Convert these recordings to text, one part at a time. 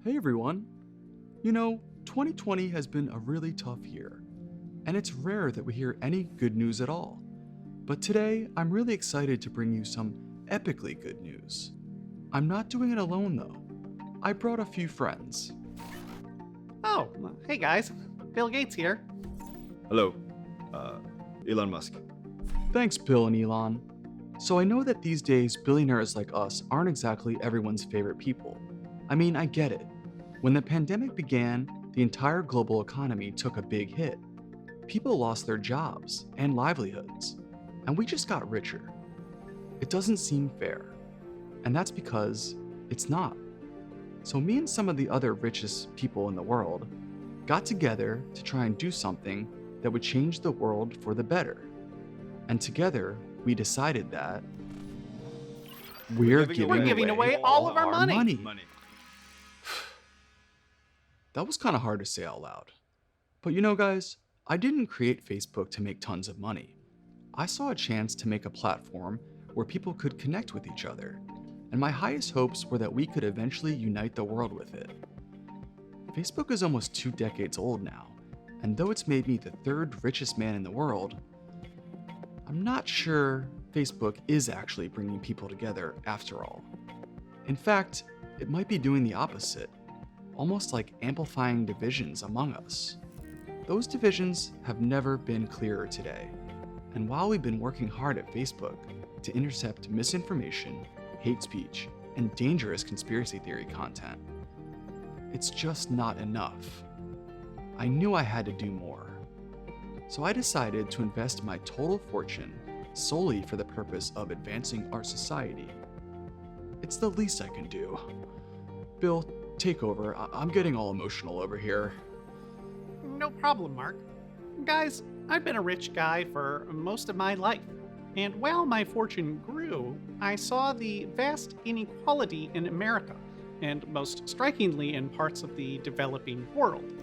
Hey everyone. You know, 2020 has been a really tough year, and it's rare that we hear any good news at all. But today, I'm really excited to bring you some epically good news. I'm not doing it alone though. I brought a few friends. Oh, hey guys. Bill Gates here. Hello, uh, Elon Musk. Thanks, Bill and Elon. So I know that these days, billionaires like us aren't exactly everyone's favorite people. I mean, I get it. When the pandemic began, the entire global economy took a big hit. People lost their jobs and livelihoods, and we just got richer. It doesn't seem fair, and that's because it's not. So, me and some of the other richest people in the world got together to try and do something that would change the world for the better. And together, we decided that we're We're giving away all of our money. Money. That was kind of hard to say out loud. But you know, guys, I didn't create Facebook to make tons of money. I saw a chance to make a platform where people could connect with each other, and my highest hopes were that we could eventually unite the world with it. Facebook is almost 2 decades old now, and though it's made me the third richest man in the world, I'm not sure Facebook is actually bringing people together after all. In fact, it might be doing the opposite, almost like amplifying divisions among us. Those divisions have never been clearer today. And while we've been working hard at Facebook to intercept misinformation, hate speech, and dangerous conspiracy theory content, it's just not enough. I knew I had to do more. So I decided to invest my total fortune solely for the purpose of advancing our society. It's the least I can do. Bill, take over. I'm getting all emotional over here. No problem, Mark. Guys, I've been a rich guy for most of my life. And while my fortune grew, I saw the vast inequality in America, and most strikingly in parts of the developing world.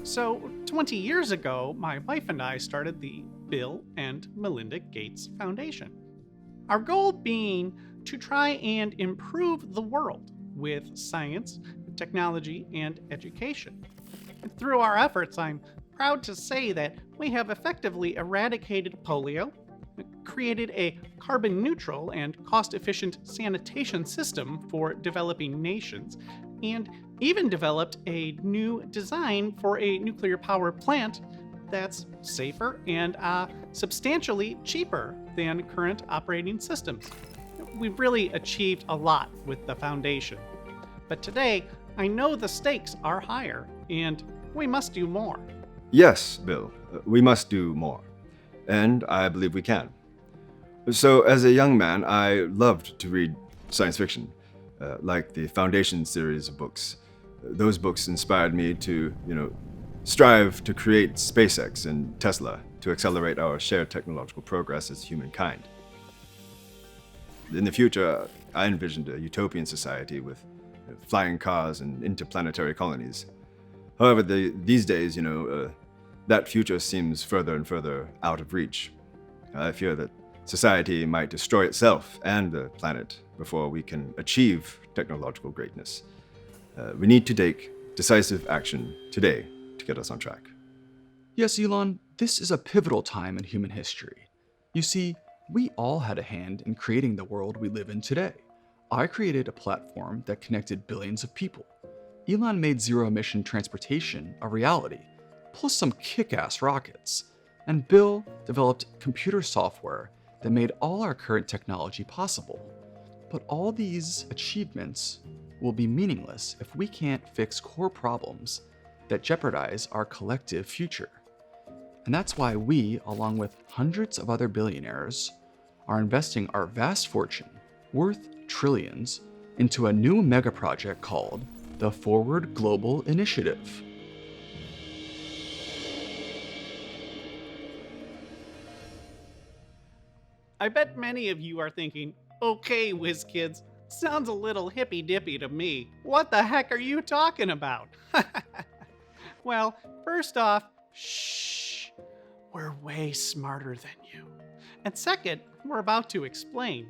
So, 20 years ago, my wife and I started the Bill and Melinda Gates Foundation. Our goal being to try and improve the world with science, technology, and education. And through our efforts, I'm proud to say that we have effectively eradicated polio, created a carbon neutral and cost efficient sanitation system for developing nations, and even developed a new design for a nuclear power plant that's safer and substantially cheaper than current operating systems. We've really achieved a lot with the foundation. But today, I know the stakes are higher, and we must do more. Yes, Bill, we must do more. And I believe we can. So, as a young man, I loved to read science fiction, like the Foundation series of books. Those books inspired me to, strive to create SpaceX and Tesla to accelerate our shared technological progress as humankind. In the future, I envisioned a utopian society with flying cars and interplanetary colonies. However, these days, that future seems further and further out of reach. I fear that society might destroy itself and the planet before we can achieve technological greatness. We need to take decisive action today to get us on track. Yes, Elon, this is a pivotal time in human history. You see, we all had a hand in creating the world we live in today. I created a platform that connected billions of people. Elon made zero-emission transportation a reality, plus some kick-ass rockets. And Bill developed computer software that made all our current technology possible. But all these achievements will be meaningless if we can't fix core problems that jeopardize our collective future. And that's why we, along with hundreds of other billionaires, are investing our vast fortune, worth trillions, into a new mega project called the Forward Global Initiative. I bet many of you are thinking, okay, whiz kids, sounds a little hippy dippy to me. What the heck are you talking about? Well, first off, shh, we're way smarter than you. And second, we're about to explain.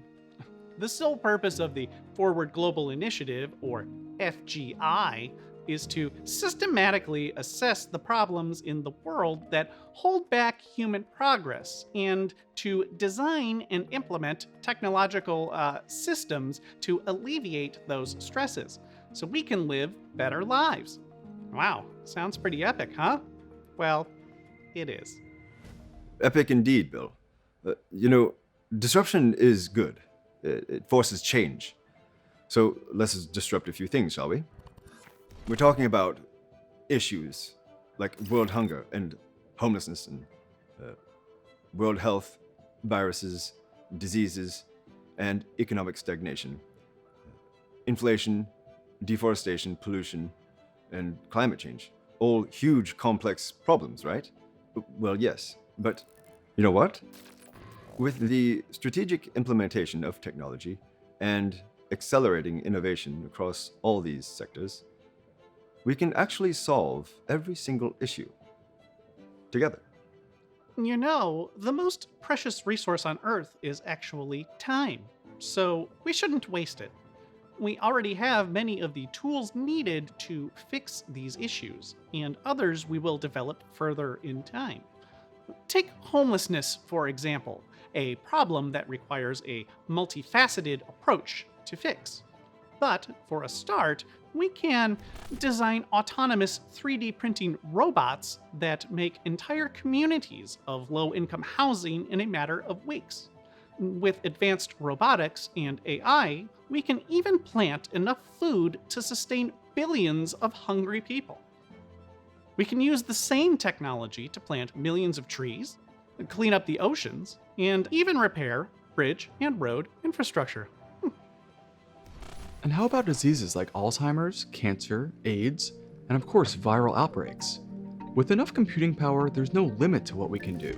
The sole purpose of the Forward Global Initiative, or FGI, is to systematically assess the problems in the world that hold back human progress and to design and implement technological systems to alleviate those stresses so we can live better lives. Wow, sounds pretty epic, huh? Well, it is. Epic indeed, Bill. Disruption is good. It forces change. So let's disrupt a few things, shall we? We're talking about issues like world hunger and homelessness and world health, viruses, diseases, and economic stagnation, inflation, deforestation, pollution, and climate change. All huge, complex problems, right? Well, yes, but you know what? With the strategic implementation of technology and accelerating innovation across all these sectors, we can actually solve every single issue together. You know, the most precious resource on Earth is actually time, so we shouldn't waste it. We already have many of the tools needed to fix these issues, and others we will develop further in time. Take homelessness, for example, a problem that requires a multifaceted approach to fix. But for a start, we can design autonomous 3D printing robots that make entire communities of low-income housing in a matter of weeks. With advanced robotics and AI, we can even plant enough food to sustain billions of hungry people. We can use the same technology to plant millions of trees, clean up the oceans, and even repair bridge and road infrastructure. And how about diseases like Alzheimer's, cancer, AIDS, and of course viral outbreaks? With enough computing power, there's no limit to what we can do.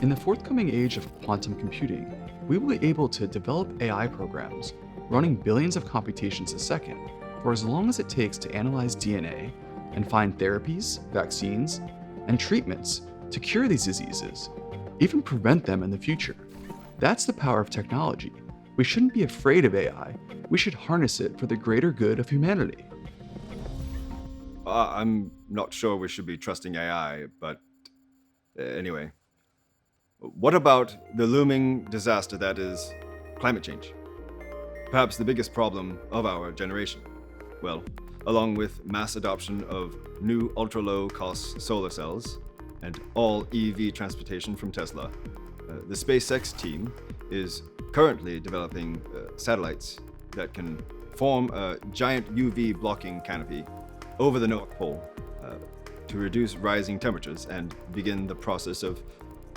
In the forthcoming age of quantum computing, we will be able to develop AI programs running billions of computations a second for as long as it takes to analyze DNA and find therapies, vaccines, and treatments to cure these diseases, even prevent them in the future. That's the power of technology. We shouldn't be afraid of AI. We should harness it for the greater good of humanity. I'm not sure we should be trusting AI, but anyway. What about the looming disaster that is climate change? Perhaps the biggest problem of our generation. Well, along with mass adoption of new ultra-low cost solar cells and all EV transportation from Tesla, the SpaceX team is currently developing satellites that can form a giant UV blocking canopy over the North Pole to reduce rising temperatures and begin the process of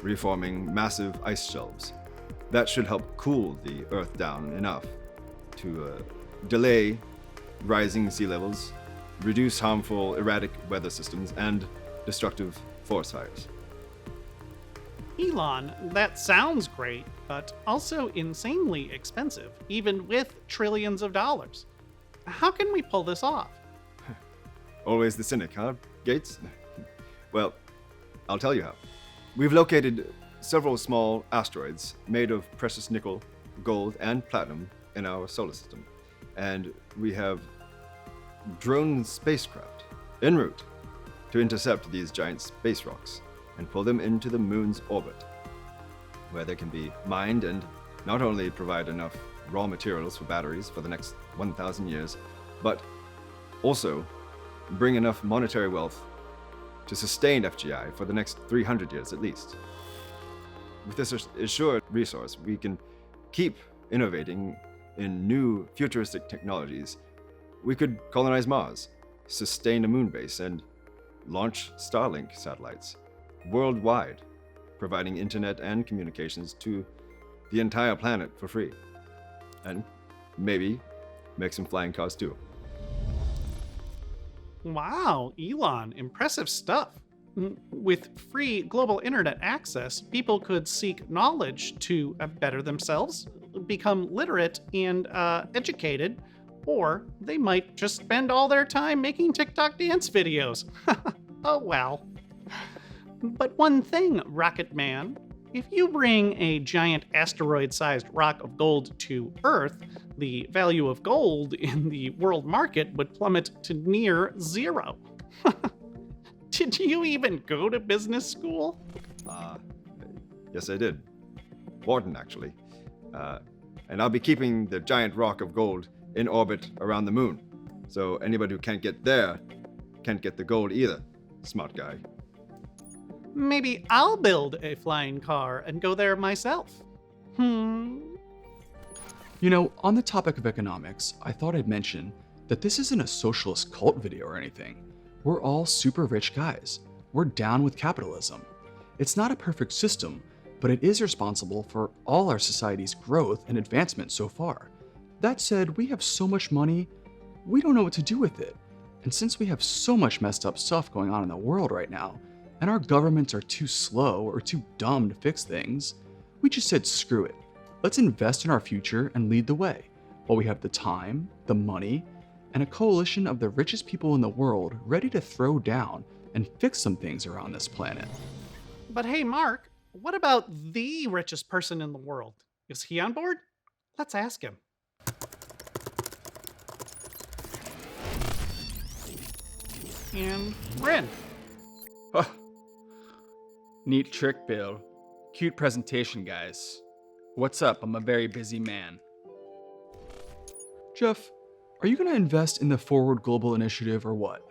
reforming massive ice shelves. That should help cool the Earth down enough to delay rising sea levels, reduce harmful erratic weather systems, and destructive forest fires. Elon, that sounds great, but also insanely expensive, even with trillions of dollars. How can we pull this off? Always the cynic, huh, Gates? Well, I'll tell you how. We've located several small asteroids made of precious nickel, gold, and platinum in our solar system, and we have drone spacecraft en route to intercept these giant space rocks and pull them into the moon's orbit, where they can be mined and not only provide enough raw materials for batteries for the next 1,000 years, but also bring enough monetary wealth to sustain FGI for the next 300 years at least. With this assured resource, we can keep innovating in new futuristic technologies. We could colonize Mars, sustain a moon base, and launch Starlink satellites worldwide, providing internet and communications to the entire planet for free. And maybe make some flying cars too. Wow, Elon, impressive stuff. With free global internet access, people could seek knowledge to better themselves, become literate and educated, or they might just spend all their time making TikTok dance videos. Oh well. But one thing, Rocket Man, if you bring a giant asteroid-sized rock of gold to Earth, the value of gold in the world market would plummet to near zero. Did you even go to business school? Yes, I did. Wharton, actually. And I'll be keeping the giant rock of gold in orbit around the moon. So anybody who can't get there can't get the gold either. Smart guy. Maybe I'll build a flying car and go there myself. You know, on the topic of economics, I thought I'd mention that this isn't a socialist cult video or anything. We're all super rich guys. We're down with capitalism. It's not a perfect system, but it is responsible for all our society's growth and advancement so far. That said, we have so much money, we don't know what to do with it. And since we have so much messed up stuff going on in the world right now, and our governments are too slow or too dumb to fix things, we just said screw it. Let's invest in our future and lead the way, while we have the time, the money, and a coalition of the richest people in the world ready to throw down and fix some things around this planet. But hey, Mark, what about the richest person in the world? Is he on board? Let's ask him. And Bryn. Oh. Neat trick, Bill. Cute presentation, guys. What's up? I'm a very busy man. Jeff, are you going to invest in the Forward Global Initiative or what?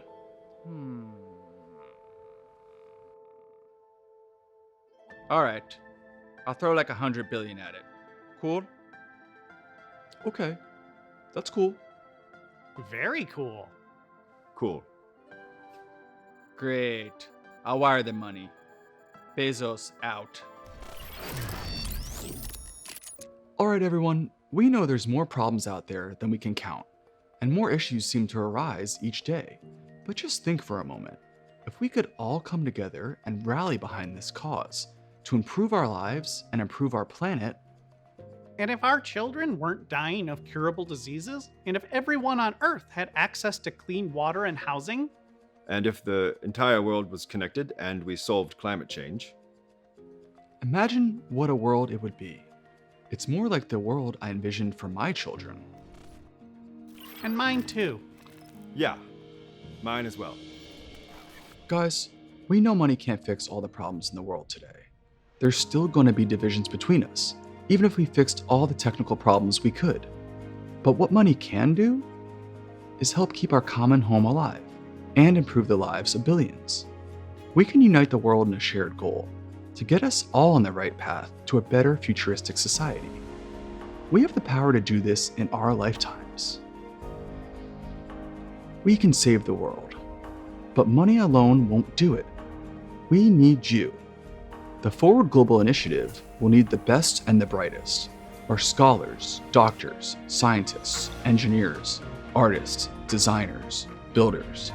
Alright. I'll throw like 100 billion at it. Cool? Okay, that's cool. Very cool. Cool. Great. I'll wire the money. Bezos out. All right, everyone, we know there's more problems out there than we can count, and more issues seem to arise each day. But just think for a moment. If we could all come together and rally behind this cause to improve our lives and improve our planet. And if our children weren't dying of curable diseases, and if everyone on Earth had access to clean water and housing, And if the entire world was connected and we solved climate change. Imagine what a world it would be. It's more like the world I envisioned for my children. and mine too. Yeah, mine as well. Guys, we know money can't fix all the problems in the world today. There's still going to be divisions between us, even if we fixed all the technical problems we could. But what money can do is help keep our common home alive and improve the lives of billions. We can unite the world in a shared goal to get us all on the right path to a better futuristic society. We have the power to do this in our lifetimes. We can save the world, but money alone won't do it. We need you. The Forward Global Initiative will need the best and the brightest, our scholars, doctors, scientists, engineers, artists, designers, builders.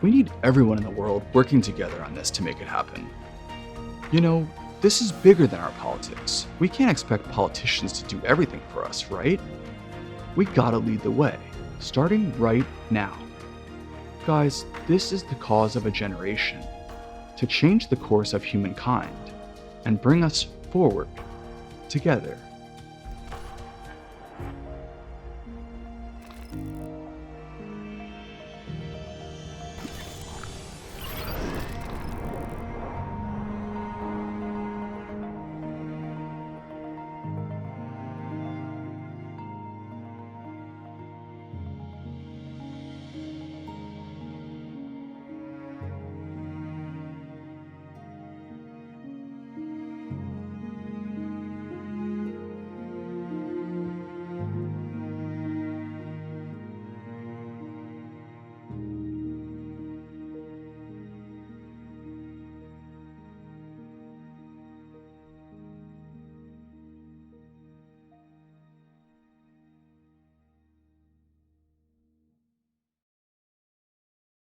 We need everyone in the world working together on this to make it happen. You know, this is bigger than our politics. We can't expect politicians to do everything for us, right? We gotta lead the way, starting right now. Guys, this is the cause of a generation, to change the course of humankind and bring us forward together.